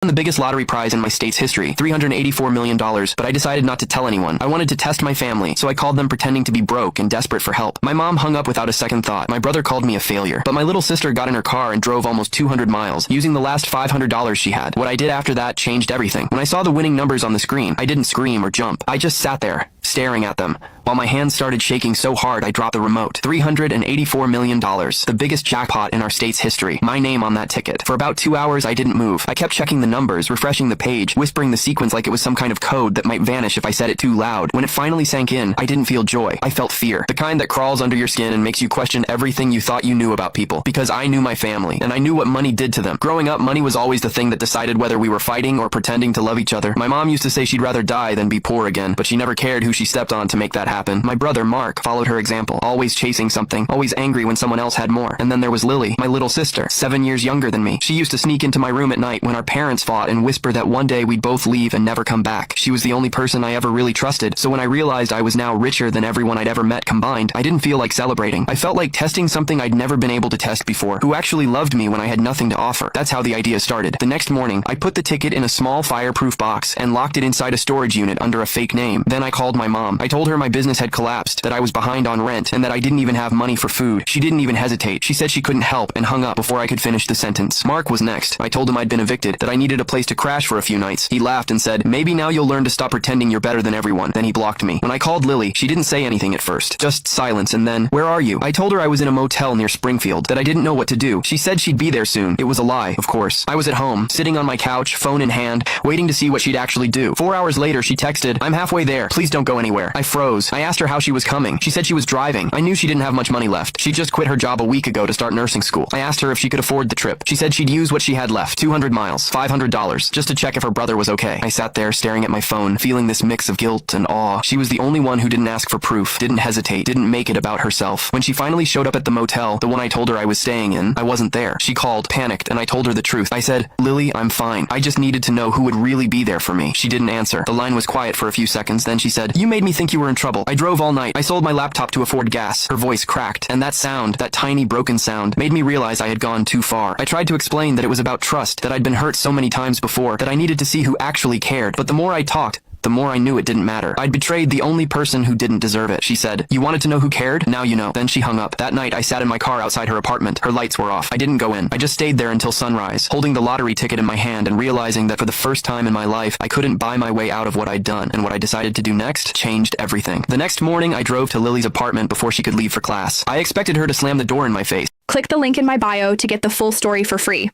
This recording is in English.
The biggest lottery prize in my state's history, $384 million, but I decided not to tell anyone. I wanted to test my family, so I called them pretending to be broke and desperate for help. My mom hung up without a second thought. My brother called me a failure, but my little sister got in her car and drove almost 200 miles, using the last $500 she had. What I did after that changed everything. When I saw the winning numbers on the screen, I didn't scream or jump. I just sat there, staring at them, while my hands started shaking so hard I dropped the remote. $384 million, the biggest jackpot in our state's history. My name on that ticket. For about 2 hours I didn't move. I kept checking the numbers, refreshing the page, whispering the sequence like it was some kind of code that might vanish if I said it too loud. When it finally sank in, I didn't feel joy. I felt fear. The kind that crawls under your skin and makes you question everything you thought you knew about people. Because I knew my family, and I knew what money did to them. Growing up, money was always the thing that decided whether we were fighting or pretending to love each other. My mom used to say she'd rather die than be poor again, but she never cared who she stepped on to make that happen. My brother, Mark, followed her example, always chasing something, always angry when someone else had more. And then there was Lily, my little sister, 7 years younger than me. She used to sneak into my room at night when our parents fought and whisper that one day we'd both leave and never come back. She was the only person I ever really trusted, so when I realized I was now richer than everyone I'd ever met combined, I didn't feel like celebrating. I felt like testing something I'd never been able to test before. Who actually loved me when I had nothing to offer? That's how the idea started. The next morning, I put the ticket in a small fireproof box and locked it inside a storage unit under a fake name. Then I called my mom. I told her my business had collapsed, that I was behind on rent, and that I didn't even have money for food. She didn't even hesitate. She said she couldn't help and hung up before I could finish the sentence. Mark was next. I told him I'd been evicted, that I needed a place to crash for a few nights. He laughed and said, maybe now you'll learn to stop pretending you're better than everyone. Then he blocked me. When I called Lily, she didn't say anything at first. Just silence, and then, where are you? I told her I was in a motel near Springfield, that I didn't know what to do. She said she'd be there soon. It was a lie, of course. I was at home, sitting on my couch, phone in hand, waiting to see what she'd actually do. 4 hours later, she texted, I'm halfway there. Please don't go anywhere. I froze. I asked her how she was coming. She said she was driving. I knew she didn't have much money left. She just quit her job a week ago to start nursing school. I asked her if she could afford the trip. She said she'd use what she had left, 200 miles, $500, just to check if her brother was okay. I sat there staring at my phone, feeling this mix of guilt and awe. She was the only one who didn't ask for proof, didn't hesitate, didn't make it about herself. When she finally showed up at the motel, the one I told her I was staying in, I wasn't there. She called, panicked, and I told her the truth. I said, Lily, I'm fine. I just needed to know who would really be there for me. She didn't answer. The line was quiet for a few seconds, then she said, you made me think you were in trouble. I drove all night. I sold my laptop to afford gas. Her voice cracked, and that sound, that tiny broken sound, made me realize I had gone too far. I tried to explain that it was about trust, that I'd been hurt so many times before, that I needed to see who actually cared. But the more I talked, the more I knew it didn't matter. I'd betrayed the only person who didn't deserve it. She said, you wanted to know who cared? Now you know. Then she hung up. That night, I sat in my car outside her apartment. Her lights were off. I didn't go in. I just stayed there until sunrise, holding the lottery ticket in my hand and realizing that for the first time in my life, I couldn't buy my way out of what I'd done, and what I decided to do next changed everything. The next morning, I drove to Lily's apartment before she could leave for class. I expected her to slam the door in my face. Click the link in my bio to get the full story for free.